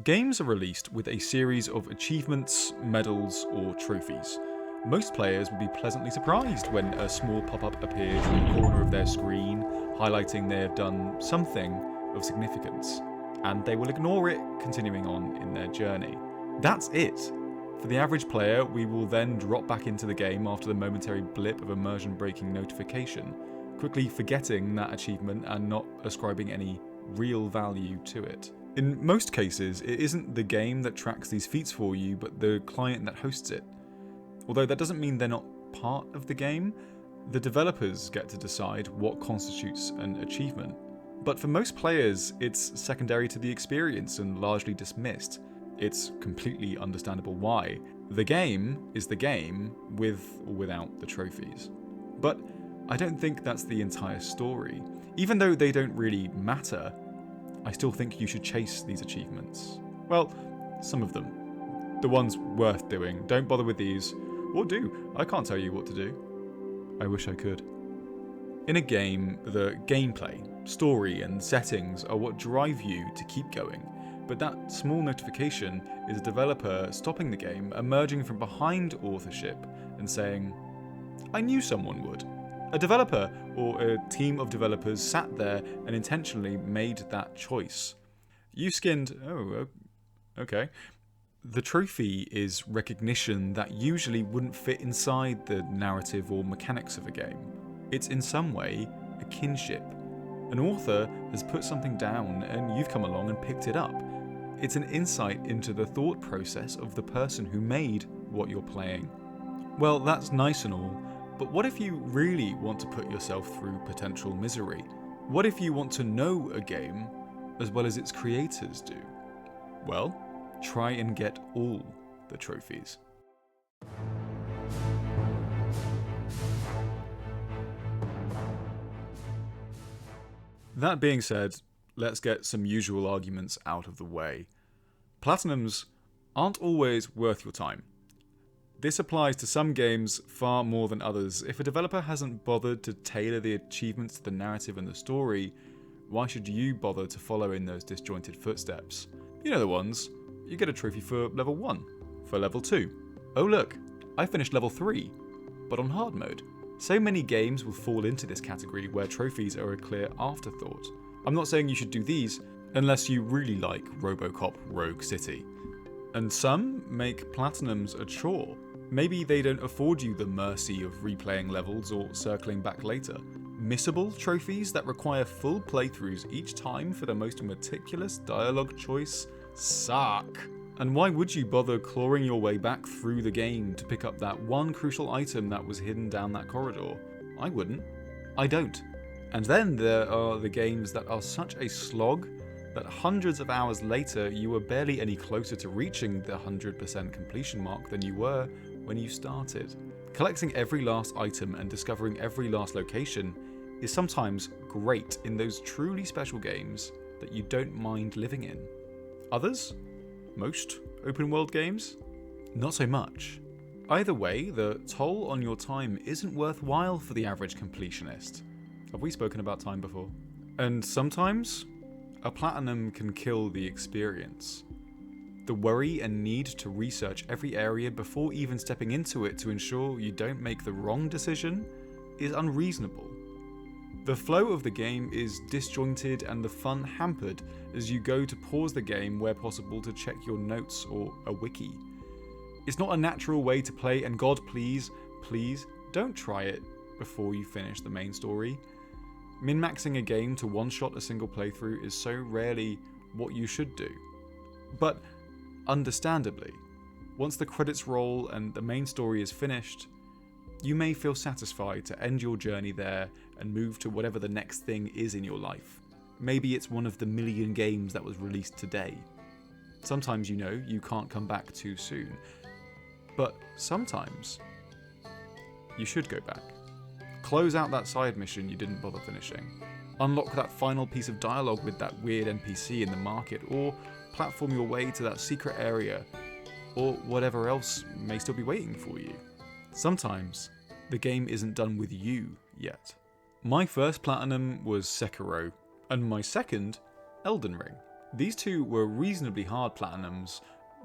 Games are released with a series of achievements, medals, or trophies. Most players will be pleasantly surprised when a small pop-up appears in the corner of their screen, highlighting they have done something of significance, and they will ignore it, continuing on in their journey. That's it. For the average player, we will then drop back into the game after the momentary blip of immersion-breaking notification, quickly forgetting that achievement and not ascribing any real value to it. In most cases, it isn't the game that tracks these feats for you, but the client that hosts it. Although that doesn't mean they're not part of the game, the developers get to decide what constitutes an achievement. But for most players, it's secondary to the experience and largely dismissed. It's completely understandable why. The game is the game, with or without the trophies. But I don't think that's the entire story. Even though they don't really matter, I still think you should chase these achievements. Well, some of them. The ones worth doing. Don't bother with these. Or do. I can't tell you what to do. I wish I could. In a game, the gameplay, story, and settings are what drive you to keep going. But that small notification is a developer stopping the game, emerging from behind authorship, and saying, I knew someone would. A developer or a team of developers sat there and intentionally made that choice. You skinned... Oh, okay. The trophy is recognition that usually wouldn't fit inside the narrative or mechanics of a game. It's in some way a kinship. An author has put something down and you've come along and picked it up. It's an insight into the thought process of the person who made what you're playing. Well, that's nice and all, but what if you really want to put yourself through potential misery? What if you want to know a game as well as its creators do? Well, try and get all the trophies. That being said, let's get some usual arguments out of the way. Platinums aren't always worth your time. This applies to some games far more than others. If a developer hasn't bothered to tailor the achievements to the narrative and the story, why should you bother to follow in those disjointed footsteps? You know the ones. You get a trophy for level 1, for level 2. Oh look, I finished level 3, but on hard mode. So many games will fall into this category where trophies are a clear afterthought. I'm not saying you should do these unless you really like RoboCop Rogue City. And some make platinums a chore. Maybe they don't afford you the mercy of replaying levels or circling back later. Missable trophies that require full playthroughs each time for the most meticulous dialogue choice suck. And why would you bother clawing your way back through the game to pick up that one crucial item that was hidden down that corridor? I wouldn't. I don't. And then there are the games that are such a slog that hundreds of hours later you were barely any closer to reaching the 100% completion mark than you were when you started. Collecting every last item and discovering every last location is sometimes great in those truly special games that you don't mind living in. Others? Most open world games? Not so much. Either way, the toll on your time isn't worthwhile for the average completionist. Have we spoken about time before? And sometimes, a platinum can kill the experience. The worry and need to research every area before even stepping into it to ensure you don't make the wrong decision is unreasonable. The flow of the game is disjointed and the fun hampered as you go to pause the game where possible to check your notes or a wiki. It's not a natural way to play, and God, please don't try it before you finish the main story. Min-maxing a game to one-shot a single playthrough is so rarely what you should do. But understandably, once the credits roll and the main story is finished, you may feel satisfied to end your journey there and move to whatever the next thing is in your life. Maybe it's one of the million games that was released today. Sometimes you can't come back too soon. But sometimes you should go back. Close out that side mission you didn't bother finishing. Unlock that final piece of dialogue with that weird NPC in the market, or platform your way to that secret area, or whatever else may still be waiting for you. Sometimes the game isn't done with you yet. My first platinum was Sekiro, and my second, Elden Ring. These two were reasonably hard platinums.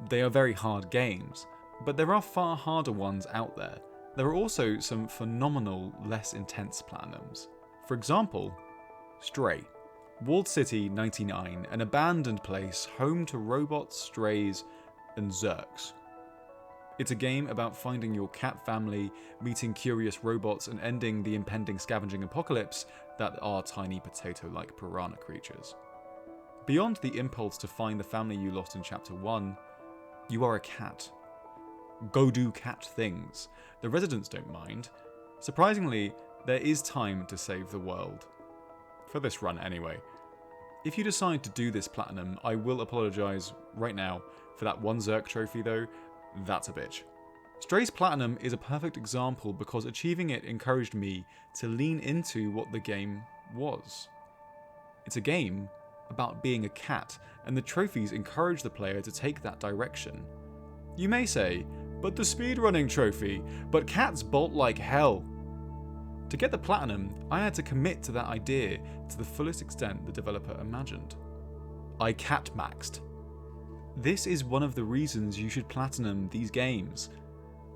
They are very hard games, but there are far harder ones out there. There are also some phenomenal, less intense platinums. For example, Stray. Walled City 99, an abandoned place home to robots, strays, and zerks. It's a game about finding your cat family, meeting curious robots, and ending the impending scavenging apocalypse that are tiny potato-like piranha creatures. Beyond the impulse to find the family you lost in Chapter 1, you are a cat. Go do cat things. The residents don't mind. Surprisingly, there is time to save the world. For this run anyway. If you decide to do this platinum, I will apologise right now for that one Zerk trophy though. That's a bitch. Stray's platinum is a perfect example because achieving it encouraged me to lean into what the game was. It's a game about being a cat, and the trophies encourage the player to take that direction. You may say, but the speedrunning trophy, but cats bolt like hell. To get the platinum, I had to commit to that idea to the fullest extent the developer imagined. I cat-maxed. This is one of the reasons you should platinum these games.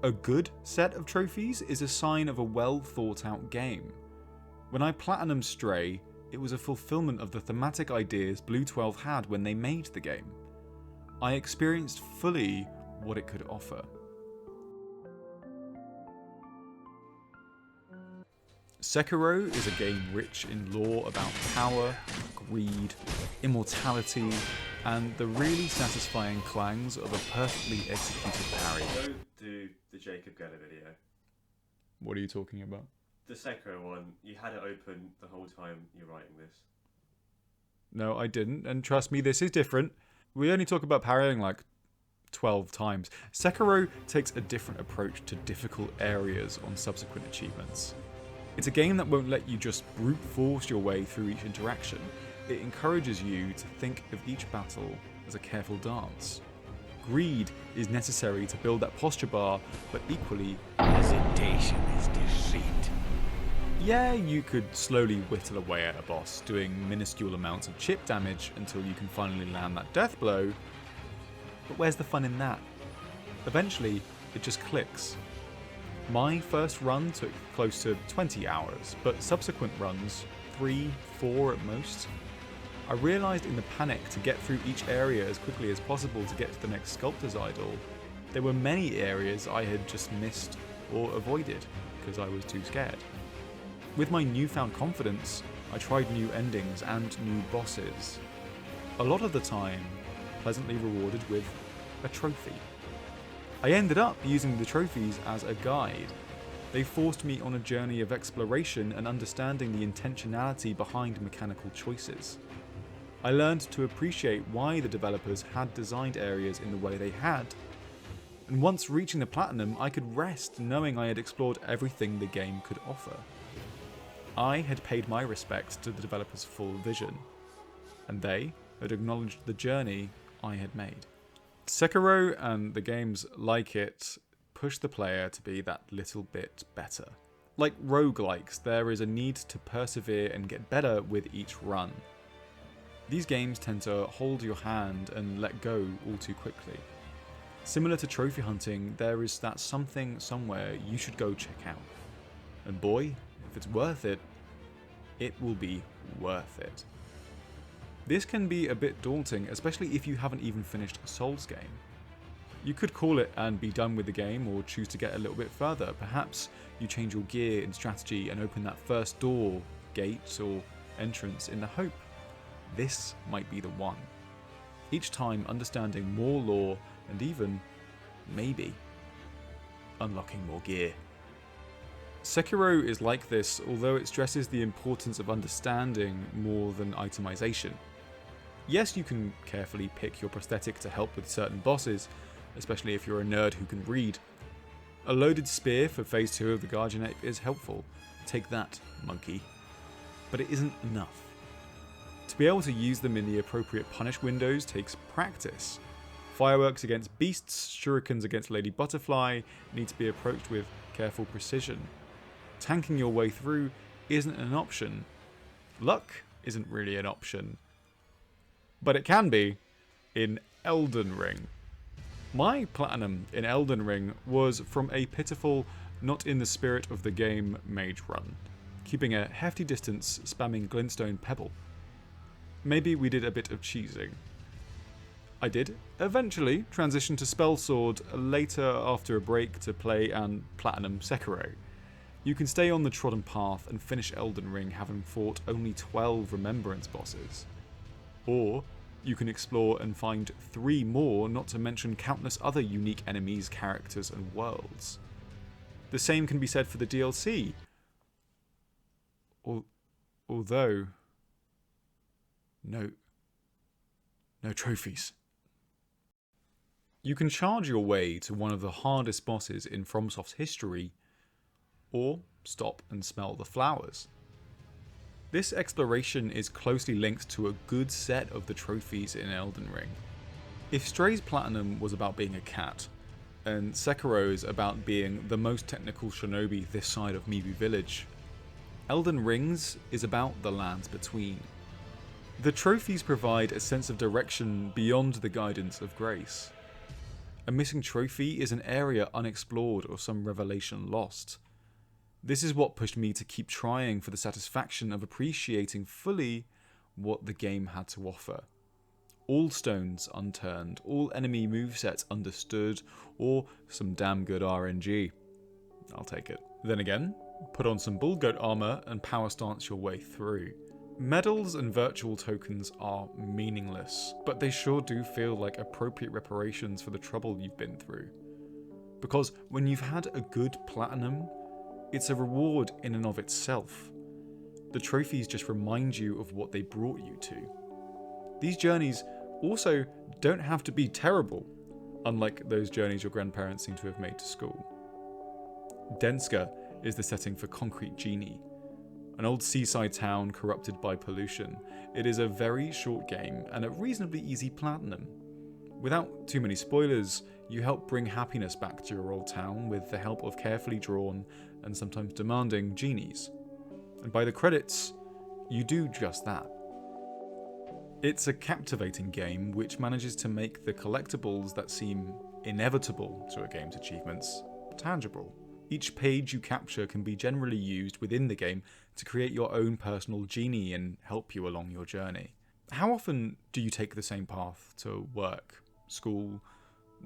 A good set of trophies is a sign of a well thought out game. When I platinumed Stray, it was a fulfillment of the thematic ideas Blue 12 had when they made the game. I experienced fully what it could offer. Sekiro is a game rich in lore about power, greed, immortality, and the really satisfying clangs of a perfectly executed parry. Go do the Jacob Geller video. What are you talking about? The Sekiro one, you had it open the whole time you're writing this. No, I didn't, and trust me, this is different. We only talk about parrying like 12 times. Sekiro takes a different approach to difficult areas on subsequent achievements. It's a game that won't let you just brute force your way through each interaction. It encourages you to think of each battle as a careful dance. Greed is necessary to build that posture bar, but equally, hesitation is defeat. Yeah, you could slowly whittle away at a boss, doing minuscule amounts of chip damage until you can finally land that death blow, but where's the fun in that? Eventually, it just clicks. My first run took close to 20 hours, but subsequent runs, 3, 4 at most. I realised in the panic to get through each area as quickly as possible to get to the next sculptor's idol, there were many areas I had just missed or avoided because I was too scared. With my newfound confidence, I tried new endings and new bosses. A lot of the time, pleasantly rewarded with a trophy. I ended up using the trophies as a guide. They forced me on a journey of exploration and understanding the intentionality behind mechanical choices. I learned to appreciate why the developers had designed areas in the way they had. And once reaching the platinum, I could rest knowing I had explored everything the game could offer. I had paid my respects to the developers' full vision, and they had acknowledged the journey I had made. Sekiro and the games like it push the player to be that little bit better. Like roguelikes, there is a need to persevere and get better with each run. These games tend to hold your hand and let go all too quickly. Similar to trophy hunting, there is that something somewhere you should go check out. And boy, if it's worth it, it will be worth it. This can be a bit daunting, especially if you haven't even finished a Souls game. You could call it and be done with the game, or choose to get a little bit further. Perhaps you change your gear and strategy and open that first door, gate, or entrance in the hope this might be the one. Each time understanding more lore and even, maybe, unlocking more gear. Sekiro is like this, although it stresses the importance of understanding more than itemization. Yes, you can carefully pick your prosthetic to help with certain bosses, especially if you're a nerd who can read. A loaded spear for phase 2 of the Guardian Ape is helpful. Take that, monkey. But it isn't enough. To be able to use them in the appropriate punish windows takes practice. Fireworks against beasts, shurikens against Lady Butterfly need to be approached with careful precision. Tanking your way through isn't an option. Luck isn't really an option. but it can be in Elden Ring. My platinum in Elden Ring was from a pitiful, not in the spirit of the game mage run, keeping a hefty distance spamming glintstone pebble. Maybe we did a bit of cheesing. I did eventually transition to Spellsword later after a break to play and platinum Sekiro. You can stay on the trodden path and finish Elden Ring having fought only 12 remembrance bosses. Or you can explore and find 3 more, not to mention countless other unique enemies, characters and worlds. The same can be said for the DLC. Although... No trophies. You can charge your way to one of the hardest bosses in FromSoft's history, or stop and smell the flowers. This exploration is closely linked to a good set of the trophies in Elden Ring. If Stray's Platinum was about being a cat, and Sekiro's about being the most technical shinobi this side of Mibu Village, Elden Ring's is about the lands between. The trophies provide a sense of direction beyond the guidance of grace. A missing trophy is an area unexplored or some revelation lost. This is what pushed me to keep trying for the satisfaction of appreciating fully what the game had to offer. All stones unturned, all enemy movesets understood, or some damn good RNG. I'll take it. Then again, put on some bull goat armor and power stance your way through. Medals and virtual tokens are meaningless, but they sure do feel like appropriate reparations for the trouble you've been through. Because when you've had a good platinum, it's a reward in and of itself. The trophies just remind you of what they brought you to. These journeys also don't have to be terrible, unlike those journeys your grandparents seem to have made to school. Denska is the setting for Concrete Genie, an old seaside town corrupted by pollution. It is a very short game and a reasonably easy platinum. Without too many spoilers, you help bring happiness back to your old town with the help of carefully drawn and sometimes demanding genies. And by the credits, you do just that. It's a captivating game which manages to make the collectibles that seem inevitable to a game's achievements tangible. Each page you capture can be generally used within the game to create your own personal genie and help you along your journey. How often do you take the same path to work, school,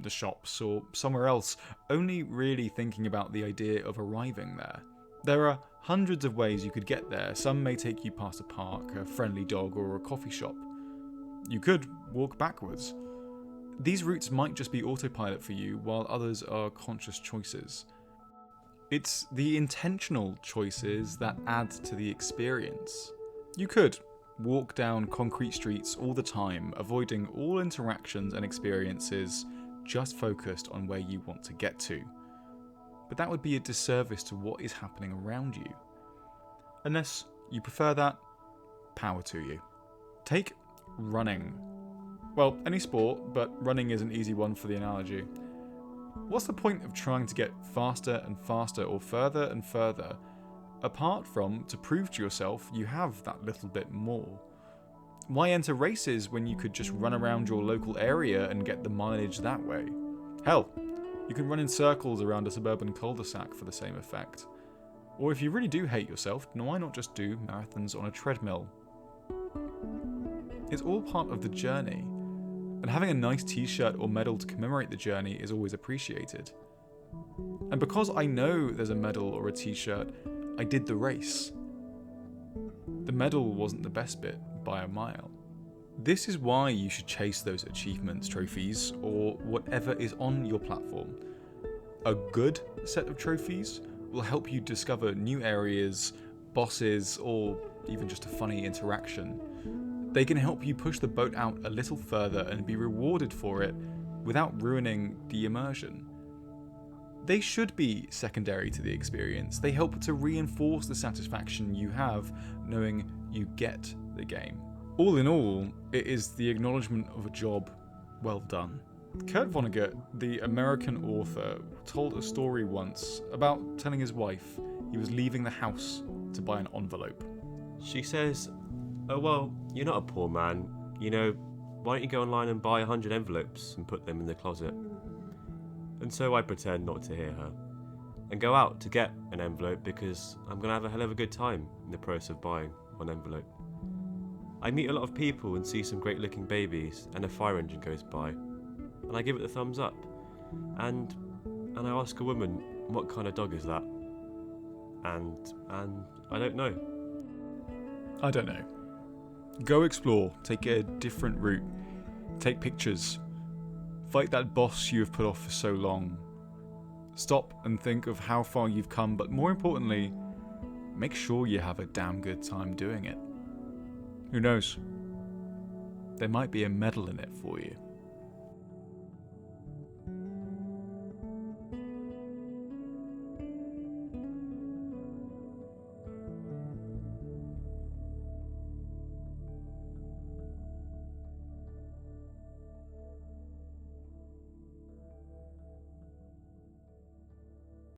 the shops, or somewhere else, only really thinking about the idea of arriving there? There are hundreds of ways you could get there. Some may take you past a park, a friendly dog, or a coffee shop. You could walk backwards. These routes might just be autopilot for you, while others are conscious choices. It's the intentional choices that add to the experience. You could walk down concrete streets all the time, avoiding all interactions and experiences, just focused on where you want to get to. But that would be a disservice to what is happening around you. Unless you prefer that, power to you. Take running. Well, any sport, but running is an easy one for the analogy. What's the point of trying to get faster and faster or further and further, apart from to prove to yourself you have that little bit more? Why enter races when you could just run around your local area and get the mileage that way? Hell, you can run in circles around a suburban cul-de-sac for the same effect. Or if you really do hate yourself, why not just do marathons on a treadmill? It's all part of the journey. And having a nice t-shirt or medal to commemorate the journey is always appreciated. And because I know there's a medal or a t-shirt, I did the race. The medal wasn't the best bit by a mile. This is why you should chase those achievements, trophies, or whatever is on your platform. A good set of trophies will help you discover new areas, bosses, or even just a funny interaction. They can help you push the boat out a little further and be rewarded for it without ruining the immersion. They should be secondary to the experience. They help to reinforce the satisfaction you have knowing you get the game. All in all, it is the acknowledgement of a job well done. Kurt Vonnegut, the American author, told a story once about telling his wife he was leaving the house to buy an envelope. She says, "Oh well, you're not a poor man. You know, why don't you go online and buy 100 envelopes and put them in the closet? And so I pretend not to hear her, and go out to get an envelope because I'm going to have a hell of a good time in the process of buying one envelope. I meet a lot of people and see some great looking babies, and a fire engine goes by, and I give it the thumbs up, and I ask a woman, what kind of dog is that? And I don't know. I don't know. Go explore, take a different route, take pictures, fight that boss you have put off for so long. Stop and think of how far you've come, but more importantly, make sure you have a damn good time doing it. Who knows? There might be a medal in it for you.